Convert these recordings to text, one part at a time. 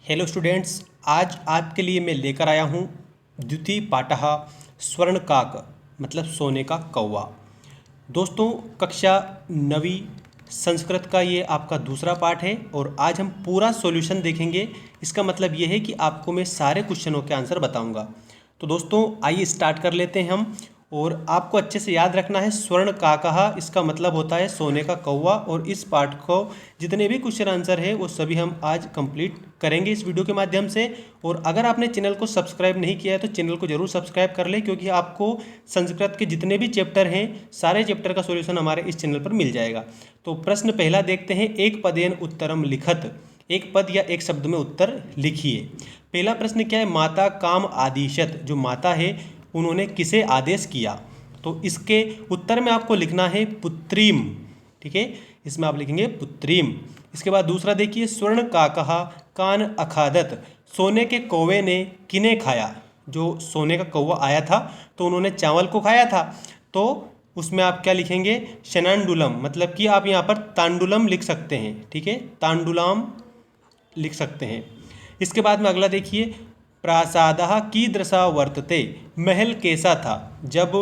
Hello students, आज आपके लिए मैं लेकर आया हूँ द्वितीय पाठः स्वर्णकाक मतलब सोने का कौवा। दोस्तों, कक्षा 9वीं संस्कृत का ये आपका दूसरा पाठ है और आज हम पूरा सॉल्यूशन देखेंगे। इसका मतलब ये है कि आपको मैं सारे क्वेश्चनों के आंसर बताऊंगा। तो दोस्तों आइए स्टार्ट कर लेते हैं हम। और आपको अच्छे से याद रखना है, स्वर्ण काकहा इसका मतलब होता है सोने का कौवा। और इस पाठ को जितने भी क्वेश्चन आंसर है वो सभी हम आज कंप्लीट करेंगे इस वीडियो के माध्यम से। और अगर आपने चैनल को सब्सक्राइब नहीं किया है तो चैनल को जरूर सब्सक्राइब कर ले, क्योंकि आपको संस्कृत के जितने भी चैप्टर हैं सारे चैप्टर का सॉल्यूशन हमारे इस चैनल पर मिल जाएगा। तो प्रश्न पहला देखते हैं, एक पदेन उत्तरम लिखत। एक पद या एक शब्द में उत्तर लिखिए। पहला प्रश्न क्या है, माता काम आदिशत, जो माता है उन्होंने किसे आदेश किया। तो इसके उत्तर में आपको लिखना है पुत्रीम। ठीक है, इसमें आप लिखेंगे पुत्रीम। इसके बाद दूसरा देखिए, स्वर्ण काकहा कान अखादत, सोने के कौवे ने किने खाया। जो सोने का कौवा आया था तो उन्होंने चावल को खाया था। तो उसमें आप क्या लिखेंगे, शनांडुलम, मतलब कि आप यहाँ पर तांडुलम लिख सकते हैं। ठीक है, तांडुलाम लिख सकते हैं। इसके बाद में अगला देखिए, प्रासादः कीदृशः वर्तते, महल कैसा था। जब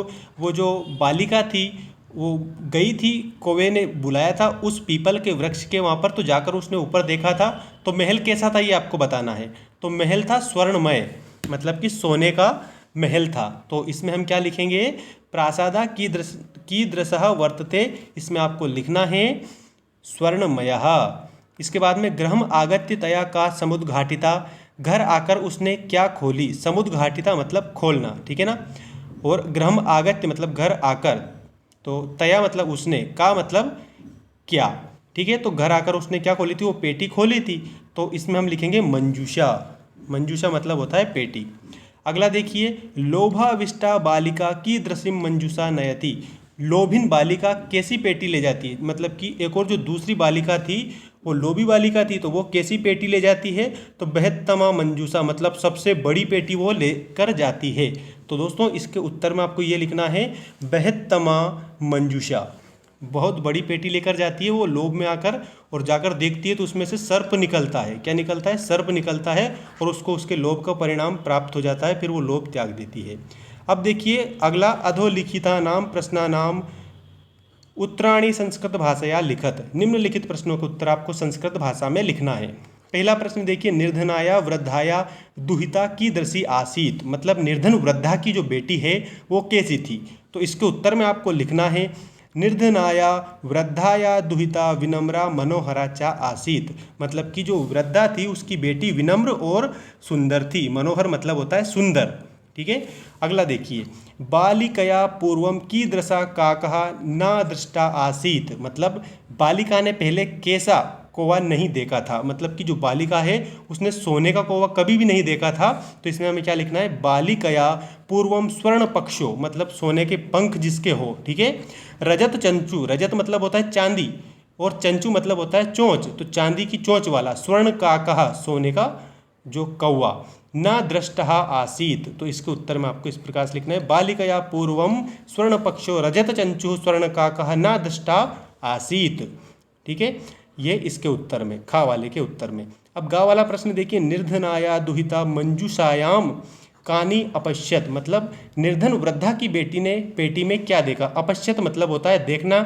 वो जो बालिका थी वो गई थी, कौवे ने बुलाया था उस पीपल के वृक्ष के वहाँ पर, तो जाकर उसने ऊपर देखा था। तो महल कैसा था ये आपको बताना है। तो महल था स्वर्णमय, मतलब कि सोने का महल था। तो इसमें हम क्या लिखेंगे, प्रासादा कीदृशः वर्तते, इसमें आपको लिखना है स्वर्णमयः। इसके बाद में गृहम आगत्य तया का समुद्घाटिता, घर आकर उसने क्या खोली। समुद्घाटिता मतलब खोलना, ठीक है ना। और गृहम आगत्य मतलब घर आकर, तो तया मतलब उसने, का मतलब क्या। ठीक है, तो घर आकर उसने क्या खोली थी, वो पेटी खोली थी। तो इसमें हम लिखेंगे मंजूषा। मंजूषा मतलब होता है पेटी। अगला देखिए, लोभाविष्टा बालिका की दृश्यम मंजूषा नयति, लोभिन बालिका कैसी पेटी ले जाती है। मतलब कि एक और जो दूसरी बालिका थी वो लोभी बालिका थी, तो वो कैसी पेटी ले जाती है। तो बृहत्तमा मंजूषा मतलब सबसे बड़ी पेटी वो लेकर जाती है। तो दोस्तों इसके उत्तर में आपको ये लिखना है बृहत्तमा मंजूषा, बहुत बड़ी पेटी लेकर जाती है वो लोभ में आकर, और जाकर देखती है तो उसमें से सर्प निकलता है। क्या निकलता है, सर्प निकलता है, और उसको उसके लोभ का परिणाम प्राप्त हो जाता है, फिर वो लोभ त्याग देती है। अब देखिए अगला, अधोलिखिता नाम प्रश्नानाम उत्तराणी संस्कृत भाषाया लिखत, निम्नलिखित प्रश्नों का उत्तर आपको संस्कृत भाषा में लिखना है। पहला प्रश्न देखिए, निर्धनाया वृद्धाया दुहिता की दृषि आसीत, मतलब निर्धन वृद्धा की जो बेटी है वो कैसी थी। तो इसके उत्तर में आपको लिखना है निर्धनाया वृद्धाया दुहिता विनम्रा मनोहरा चा आसीत, मतलब कि जो वृद्धा थी उसकी बेटी विनम्र और सुंदर थी। मनोहर मतलब होता है सुंदर। ठीक है, अगला देखिए, बालिकया पूर्वम की दृशा काकहा न दृष्टा आसीत, मतलब बालिका ने पहले कैसा कौवा नहीं देखा था। मतलब कि जो बालिका है उसने सोने का कौवा कभी भी नहीं देखा था। तो इसमें हमें क्या लिखना है, बालिकया पूर्वम स्वर्ण पक्षो, मतलब सोने के पंख जिसके हो। ठीक है, रजत चंचू, रजत मतलब होता है चांदी, और चंचू मतलब होता है चोंच, तो चांदी की चोंच वाला स्वर्ण काकहा, सोने का जो कौवा, न दृष्टहा आसीत। तो इसके उत्तर में आपको इस प्रकार से लिखना है, बालिकया पूर्वम स्वर्ण पक्षो रजत चंचु स्वर्ण काकः न दृष्टा आसीत। ठीक है, ये इसके उत्तर में, खा वाले के उत्तर में। अब गा वाला प्रश्न देखिए, निर्धनाया दुहिता मंजूषायाम कानी अपश्यत, मतलब निर्धन वृद्धा की बेटी ने पेटी में क्या देखा। अपश्यत मतलब होता है देखना,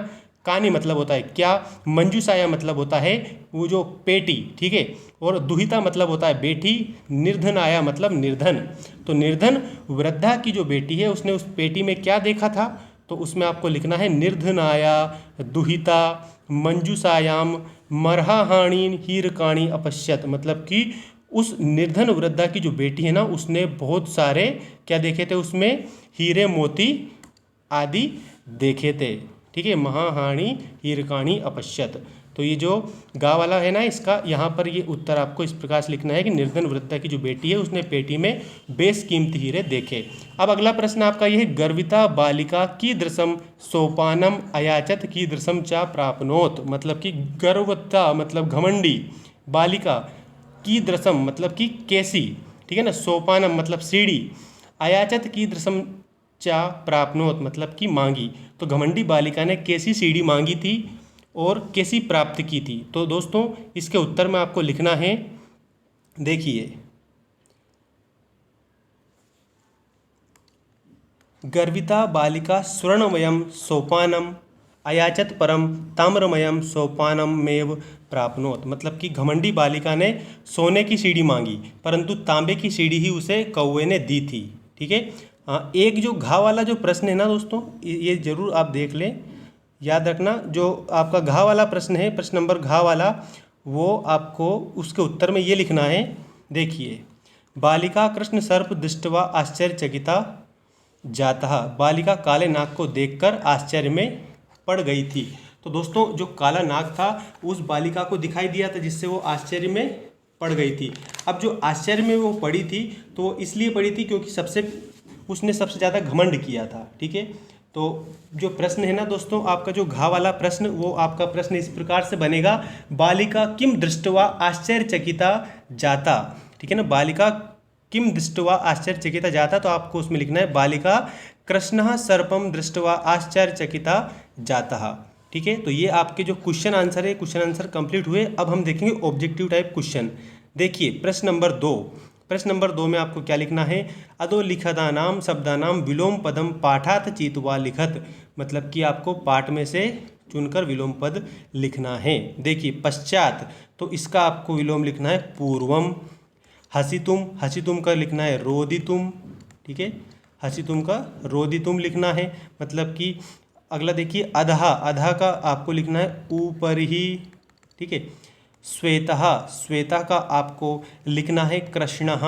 कानी मतलब होता है क्या, मंजूषाया मतलब होता है वो जो पेटी। ठीक है, और दुहिता मतलब होता है बेटी, निर्धन आया मतलब निर्धन। तो निर्धन वृद्धा की जो बेटी है उसने उस पेटी में क्या देखा था। तो उसमें आपको लिखना है निर्धनाया दुहिता मंजूषायाम मरहाहाणी हीरकाणी अपश्यत, मतलब कि उस निर्धन वृद्धा की जो बेटी है ना उसने बहुत सारे क्या देखे थे, उसमें हीरे मोती आदि देखे थे। ठीक है, महाहाणी हीरकाणी अपश्यत। तो ये जो गा वाला है ना इसका, यहाँ पर ये उत्तर आपको इस प्रकार से लिखना है कि निर्धन वृद्धा की जो बेटी है उसने पेटी में बेशकीमती हीरे देखे। अब अगला प्रश्न आपका ये है, गर्विता बालिका की दृशम सोपानम अयाचत की दृशम चा प्राप्नोत, मतलब कि गर्वता मतलब घमंडी बालिका की दृशम मतलब कि कैसी। ठीक है ना, सोपानम मतलब सीढ़ी, अयाचत की दृशम चा प्राप्नोत मतलब कि मांगी। तो घमंडी बालिका ने कैसी सीढ़ी मांगी थी और कैसी प्राप्त की थी। तो दोस्तों इसके उत्तर में आपको लिखना है देखिए, गर्विता बालिका स्वर्णमयं सोपानम अयाचत परम ताम्रमयम सोपानमेव प्राप्नोत। मतलब कि घमंडी बालिका ने सोने की सीढ़ी मांगी परंतु तांबे की सीढ़ी ही उसे कौवे ने दी थी। ठीक है। एक जो घा वाला जो प्रश्न है ना दोस्तों, ये जरूर आप देख लें, याद रखना। जो आपका घा वाला प्रश्न है, प्रश्न नंबर घा वाला, वो आपको उसके उत्तर में ये लिखना है। देखिए, बालिका कृष्ण सर्प दृष्टवा आश्चर्यचकिता जाता। बालिका काले नाग को देखकर आश्चर्य में पड़ गई थी। तो दोस्तों, जो काला नाग था उस बालिका को दिखाई दिया था जिससे वो आश्चर्य में पड़ गई थी। अब जो आश्चर्य में वो पड़ी थी तो वो इसलिए पड़ी थी क्योंकि उसने सबसे ज़्यादा घमंड किया था। ठीक है। तो जो प्रश्न है ना दोस्तों, आपका जो घा वाला प्रश्न, वो आपका प्रश्न इस प्रकार से बनेगा, बालिका किम दृष्टवा आश्चर्यचकिता जाता। ठीक है ना, बालिका किम दृष्टवा आश्चर्यचकिता जाता, तो आपको उसमें लिखना है बालिका कृष्णः सर्पम दृष्टवा आश्चर्यचकिता जाता। ठीक है। तो ये आपके जो क्वेश्चन आंसर है, क्वेश्चन आंसर कंप्लीट हुए। अब हम देखेंगे ऑब्जेक्टिव टाइप क्वेश्चन। देखिए, प्रश्न नंबर 2। प्रश्न नंबर 2 में आपको क्या लिखना है, अधोलिखितानाम शब्दानाम विलोम पदम पाठात चित्वा लिखत। मतलब कि आपको पाठ में से चुनकर विलोम पद लिखना है। देखिए, पश्चात, तो इसका आपको विलोम लिखना है पूर्वम। हसितुम का लिखना है रोदितुम। ठीक है, हसितुम का रोदितुम लिखना है। मतलब कि अगला देखिए, अधा का आपको लिखना है ऊपर ही। ठीक है। श्वेता का आपको लिखना है कृष्णः।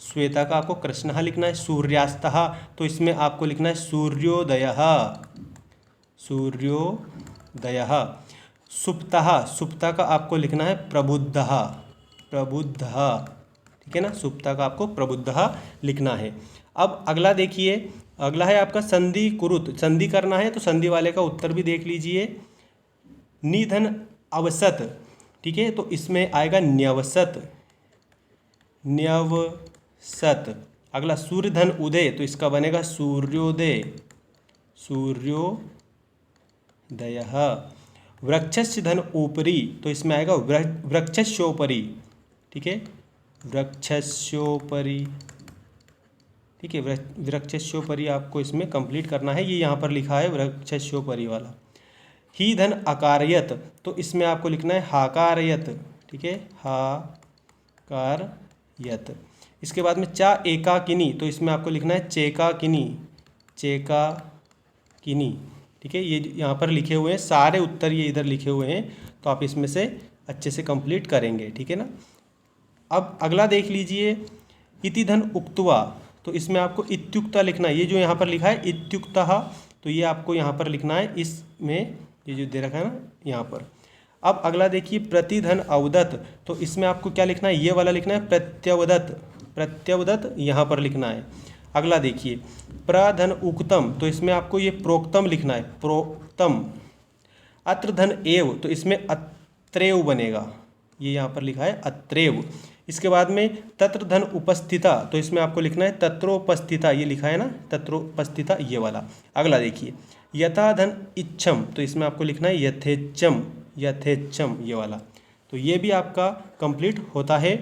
श्वेता का आपको कृष्णः लिखना है। सूर्यास्तः, तो इसमें आपको लिखना है सूर्योदयः। सुप्ता का आपको लिखना है प्रबुद्धः। ठीक है ना, सुप्ता का आपको प्रबुद्धः लिखना है। अब अगला देखिए, अगला है आपका संधि कुरुत। संधि करना है तो संधि वाले का उत्तर भी देख लीजिए। निधन अवसत। ठीक है, तो इसमें आएगा न्यवसत। अगला सूर्यधन उदय, तो इसका बनेगा सूर्योदय। वृक्षस्य धन ऊपरी, तो इसमें आएगा वृक्षस्योपरि। ठीक है, वृक्षस्योपरि। ठीक है, वृक्षस्योपरि आपको इसमें कंप्लीट करना है। ये यहाँ पर लिखा है वृक्षस्योपरि वाला। ही धन अकारयत, तो इसमें आपको लिखना है हाकारयत। ठीक है, हाकारयत। इसके बाद में चा एकाकिनी, तो इसमें आपको लिखना है चेकाकिनी। ठीक है, ये यहाँ पर लिखे हुए हैं सारे उत्तर, ये इधर लिखे हुए हैं, तो आप इसमें से अच्छे से कंप्लीट करेंगे। ठीक है ना। अब अगला देख लीजिए, इति धन उक्त्वा, तो इसमें आपको इत्युक्ता लिखना है। ये जो यहाँ पर लिखा है इत्युक्तः, तो ये आपको यहाँ पर लिखना है, इसमें ये जो दे रखा है ना यहाँ पर। अब अगला देखिए, प्रतिधन अवदत, तो इसमें आपको क्या लिखना है, ये वाला लिखना है प्रत्यवदत यहाँ पर लिखना है। अगला देखिए, प्रधन उक्तम, तो इसमें आपको ये प्रोक्तम लिखना है, प्रोक्तम। अत्र धन एव, तो इसमें अत्रेव बनेगा, ये यहाँ पर लिखा है अत्रेव। इसके बाद में तत्र धन उपस्थिता, तो इसमें आपको लिखना है तत्रोपस्थिता, ये लिखा है ना तत्रोपस्थिता, ये वाला। अगला देखिए, यथा धन इच्छम, तो इसमें आपको लिखना है यथेच्छम, ये वाला। तो ये भी आपका कंप्लीट होता है।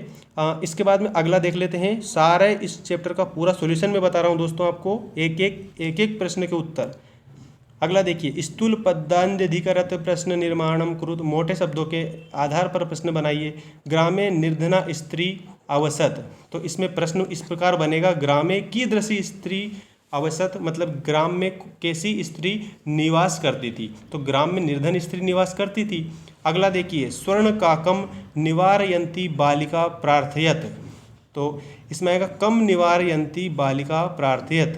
इसके बाद में अगला देख लेते हैं। सारे इस चैप्टर का पूरा सॉल्यूशन मैं बता रहा हूँ दोस्तों आपको, एक प्रश्न के उत्तर। अगला देखिए, स्थूल पदान्यधिकरत प्रश्न निर्माणम कुरुत, मोटे शब्दों के आधार पर प्रश्न बनाइए। ग्रामे निर्धना स्त्री अवसत, तो इसमें प्रश्न इस प्रकार बनेगा, ग्रामे कीदृशी स्त्री अवसत, मतलब ग्राम में कैसी स्त्री निवास करती थी, तो ग्राम में निर्धन स्त्री निवास करती थी। अगला देखिए, स्वर्ण काकम निवारयंती बालिका प्रार्थयत, तो इसमें आएगा कम निवारयंती बालिका प्रार्थयत,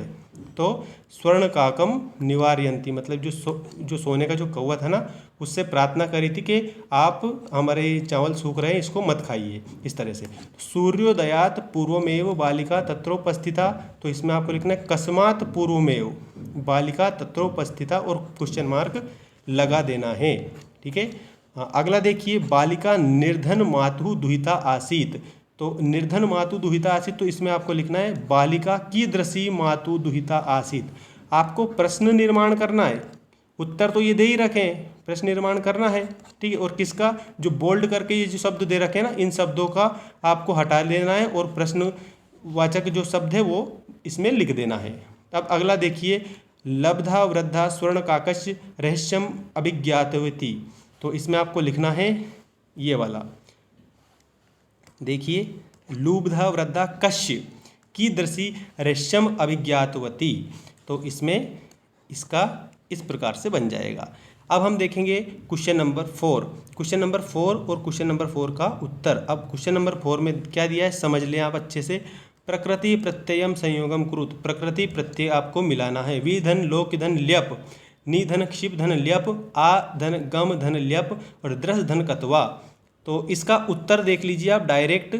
तो स्वर्ण काकम निवारयंती, मतलब जो सोने का जो कौवा था ना, उससे प्रार्थना करी थी कि आप हमारे चावल सूख रहे हैं, इसको मत खाइए, इस तरह से। सूर्योदयात पूर्वमेव बालिका तत्रोपस्थिता, तो इसमें आपको लिखना है कस्मात पूर्वमेव बालिका तत्रोपस्थिता, और क्वेश्चन मार्क लगा देना है। ठीक है। अगला देखिए, बालिका निर्धन मातु दुहिता आसीत, तो निर्धन मातु दुहिता आसीत, तो इसमें आपको लिखना है बालिका कीदृशी मातु दुहिता आसीत। आपको प्रश्न निर्माण करना है, उत्तर तो ये दे ही रखें, प्रश्न निर्माण करना है। ठीक है, और किसका, जो बोल्ड करके ये जो शब्द दे रखे हैं ना, इन शब्दों का आपको हटा लेना है और प्रश्नवाचक जो शब्द है वो इसमें लिख देना है। अब अगला देखिए, लब्धा वृद्धा स्वर्ण काकस्य रहस्यम अभिज्ञातवती। तो इसमें आपको लिखना है ये वाला, देखिए, लुब्धा वृद्धा कश्य कीदृशी रहस्यम अभिज्ञातवती। तो इसमें इसका इस प्रकार से बन जाएगा। अब हम देखेंगे क्वेश्चन नंबर 4। क्वेश्चन नंबर 4 और क्वेश्चन नंबर 4 का उत्तर। अब क्वेश्चन नंबर 4 में क्या दिया है समझ लें आप अच्छे से। प्रकृति प्रत्ययम संयोगम कुरुत, प्रकृति प्रत्यय आपको मिलाना है। वी धन लोक धन ल्यप, नी धन क्षिप धन ल्यप, आ धन गम धन ल्यप और द्रस धन कतवा। तो इसका उत्तर देख लीजिए आप डायरेक्ट।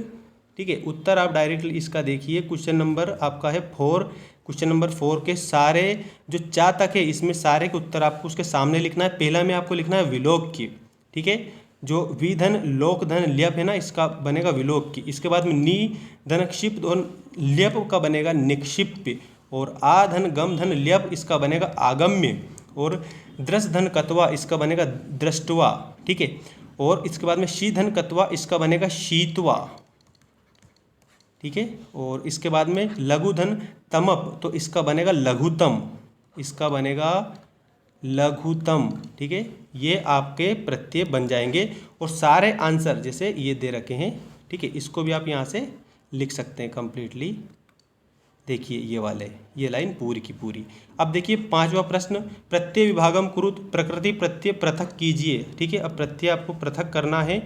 ठीक है, उत्तर आप डायरेक्ट इसका देखिए। क्वेश्चन नंबर आपका है 4। क्वेश्चन नंबर 4 के सारे जो 4 तक है इसमें सारे के उत्तर आपको उसके सामने लिखना है। पहला में आपको लिखना है विलोक की। ठीक है, जो विधन लोक धन ल्यप है ना, इसका बनेगा विलोक की। इसके बाद में नी धन क्षिप और ल्यप का बनेगा निक्षिप्य, और आ धन गम धन ल्यप इसका बनेगा आगम्य, और द्रस धन कतवा इसका बनेगा दृष्टवा। ठीक है, और इसके बाद में शी धन कतवा इसका बनेगा शीतवा। ठीक है, और इसके बाद में लघु धन तमप, तो इसका बनेगा लघुतम, इसका बनेगा लघुतम। ठीक है, ये आपके प्रत्यय बन जाएंगे। और सारे आंसर जैसे ये दे रखे हैं, ठीक है, इसको भी आप यहाँ से लिख सकते हैं कंप्लीटली। देखिए ये वाले, ये लाइन पूरी की पूरी। अब देखिए 5वां प्रश्न, प्रत्यय विभागम कुरुत, प्रकृति प्रत्यय पृथक कीजिए। ठीक है, अब प्रत्यय आपको पृथक करना है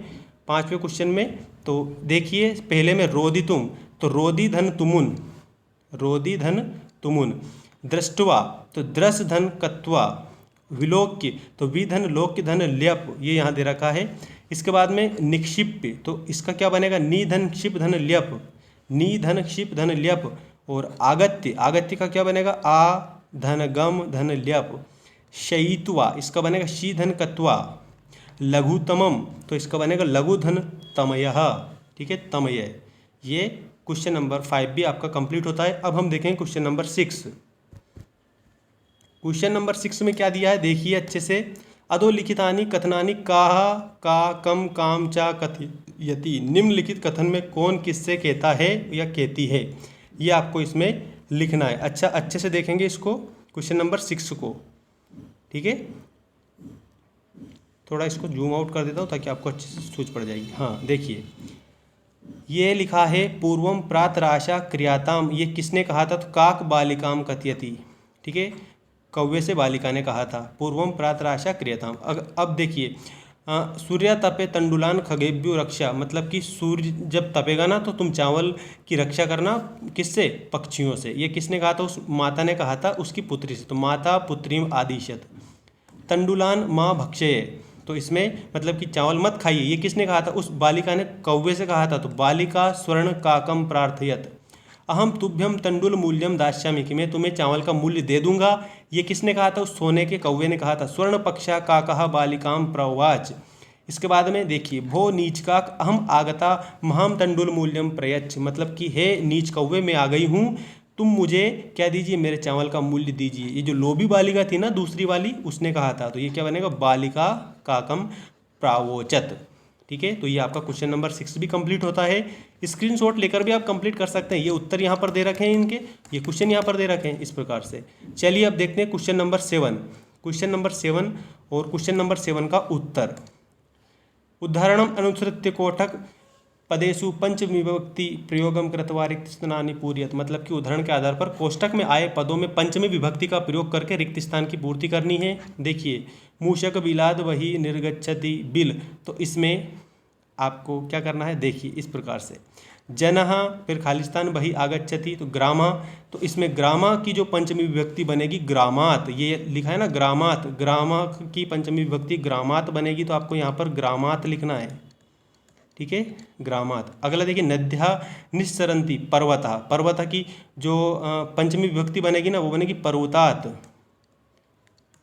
5वें क्वेश्चन में। तो देखिए पहले में रोदितुम, तो रोदी धन तुमुन, रोदी धन तुमुन। दृष्टवा, तो द्रस धन कत्वा। विलोक्य, तो विधन लोक्य धन ल्यप, ये यहाँ दे रखा है। इसके बाद में निक्षिप्य, तो इसका क्या बनेगा नी धन क्षिप धन ल्यप, नी धन क्षिप धन ल्यप। और आगत्य, आगत्य का क्या बनेगा आ धन गम धन ल्यप। शयित्वा, इसका बनेगा शी धन कत्वा। लघुतमम, तो इसका बनेगा लघु धन तमयः। ठीक है, तमय। ये क्वेश्चन नंबर 5 भी आपका कंप्लीट होता है। अब हम देखेंगे क्वेश्चन नंबर 6। क्वेश्चन नंबर 6 में क्या दिया है देखिए अच्छे से। अधोलिखितानि कथनानि काह का कम काम चा कथयति, निम्नलिखित कथन में कौन किससे कहता है या कहती है, ये आपको इसमें लिखना है। अच्छा, अच्छे से देखेंगे इसको, क्वेश्चन नंबर 6 को। ठीक है, थोड़ा इसको जूम आउट कर देता हूँ ताकि आपको अच्छे से सूझ पड़ जाएगी। हाँ देखिए, ये लिखा है पूर्वम प्रातराशा क्रियाताम, ये किसने कहा था, तो काक बालिकाम कथयति। ठीक है, कौवे से बालिका ने कहा था पूर्वम प्रातराशा क्रियाताम। अब देखिए, सूर्य तपे तंडुलान खगेभ्यो रक्षा, मतलब कि सूर्य जब तपेगा ना तो तुम चावल की रक्षा करना, किससे, पक्षियों से। ये किसने कहा था, उस माता ने कहा था उसकी पुत्री से। तो माता पुत्रीम आदिशत। तंडुलान माँ भक्षय, तो इसमें मतलब कि चावल मत खाइए, ये किसने कहा था, उस बालिका ने कौवे से कहा था। तो बालिका स्वर्ण काकम प्रार्थयत। अहम तुभ्यम तंडुल मूल्यम दास्यामि, कि मैं तुम्हें चावल का मूल्य दे दूंगा, ये किसने कहा था, उस सोने के कौवे ने कहा था। स्वर्ण पक्षा काकः बालिकाम प्रवाच। इसके बाद में देखिए, भो नीच काक अहम आगता महाम तंडुल मूल्यम प्रयच्छ, मतलब कि हे नीच कौवे मैं आ गई हूँ, तुम मुझे क्या दीजिए, मेरे चावल का मूल्य दीजिए। ये जो लोभी बालिका थी ना दूसरी वाली, उसने कहा था। तो ये क्या बनेगा, बालिका काकम प्रावोचत। ठीक है, तो ये आपका क्वेश्चन नंबर 6 भी कंप्लीट होता है। स्क्रीनशॉट लेकर भी आप कंप्लीट कर सकते हैं। ये उत्तर यहाँ पर दे रखे हैं इनके, ये क्वेश्चन यहाँ पर दे रखे हैं इस प्रकार से। चलिए अब देखते हैं क्वेश्चन नंबर 7। क्वेश्चन नंबर 7 और क्वेश्चन नंबर 7 का उत्तर। उदाहरणम अनुसृत्य कोटक पदेशु पंचविभक्ति प्रयोगम कृत्वा रिक्त स्थानानि पूरयत, मतलब कि उदाहरण के आधार पर कोष्टक में आए पदों में पंचमी विभक्ति का प्रयोग करके रिक्त स्थान की पूर्ति करनी है। देखिए, मूषक बिलाद वही निर्गच्छति बिल, तो इसमें आपको क्या करना है, देखिए इस प्रकार से। जनः, फिर खालिस्तान वही आगच्छति, तो ग्रामा, तो इसमें ग्रामा की जो पंचमी विभक्ति बनेगी ग्रामात, ये लिखा है ना ग्रामात, ग्रामा की पंचमी विभक्ति ग्रामात बनेगी, तो आपको यहाँ पर ग्रामात लिखना है। ठीक है, ग्रामात। अगला देखिए, नद्या निस्सरन्ति पर्वतः, पर्वतः की जो पंचमी विभक्ति बनेगी ना वो बनेगी पर्वतात,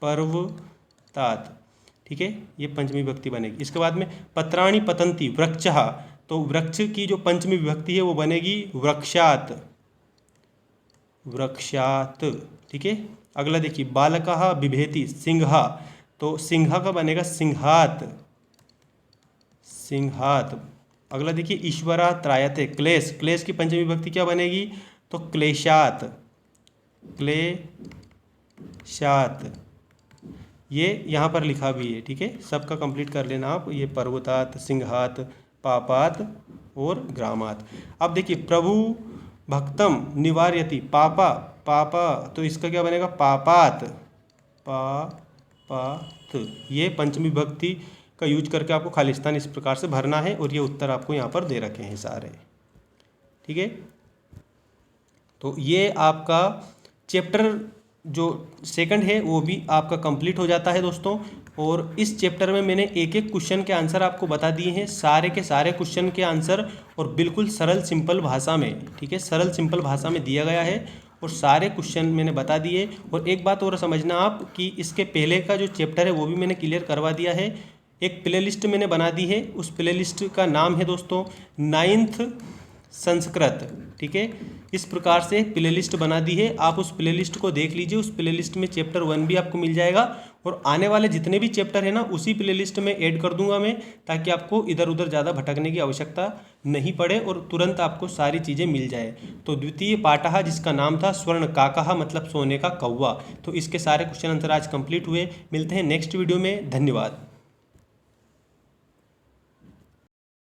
पर्वतात। ठीक है, ये पंचमी विभक्ति बनेगी। इसके बाद में पत्राणि पतन्ति वृक्षः, तो वृक्ष की जो पंचमी विभक्ति है वो बनेगी वृक्षात, वृक्षात। ठीक है, अगला देखिए, बालकः बिभेति सिंहः, तो सिंहा का बनेगा सिंहात, सिंहात। अगला देखिए ईश्वरा त्रायते, क्लेश, क्लेश की पंचमी विभक्ति क्या बनेगी? तो क्लेशात, क्लेशात। ये यहाँ पर लिखा भी है, ठीक है, सबका कंप्लीट कर लेना आप। ये पर्वतात, सिंहात, पापात और ग्रामात। अब देखिए प्रभु भक्तम निवार्यति, पापा, पापा, तो इसका क्या बनेगा? पापात, पापात। ये पंचमी विभक्ति का यूज करके आपको खालिस्तान इस प्रकार से भरना है, और ये उत्तर आपको यहाँ पर दे रखे हैं सारे, ठीक है। तो ये आपका चैप्टर जो सेकंड है वो भी आपका कंप्लीट हो जाता है दोस्तों। और इस चैप्टर में मैंने एक एक क्वेश्चन के आंसर आपको बता दिए हैं, सारे के सारे क्वेश्चन के आंसर, और बिल्कुल सरल सिंपल भाषा में, ठीक है, सरल सिंपल भाषा में दिया गया है, और सारे क्वेश्चन मैंने बता दिए। और एक बात और समझना आप कि इसके पहले का जो चैप्टर है वो भी मैंने क्लियर करवा दिया है। एक प्लेलिस्ट मैंने बना दी है, उस प्लेलिस्ट का नाम है दोस्तों 9th संस्कृत, ठीक है। इस प्रकार से प्लेलिस्ट बना दी है, आप उस प्लेलिस्ट को देख लीजिए। उस प्लेलिस्ट में चैप्टर 1 भी आपको मिल जाएगा, और आने वाले जितने भी चैप्टर है ना उसी प्लेलिस्ट में ऐड कर दूंगा मैं, ताकि आपको इधर उधर ज़्यादा भटकने की आवश्यकता नहीं पड़े और तुरंत आपको सारी चीज़ें मिल जाए। तो द्वितीय पाठः जिसका नाम था स्वर्ण काकः मतलब सोने का कौवा, तो इसके सारे क्वेश्चन आंसर आज कंप्लीट हुए। मिलते हैं नेक्स्ट वीडियो में, धन्यवाद।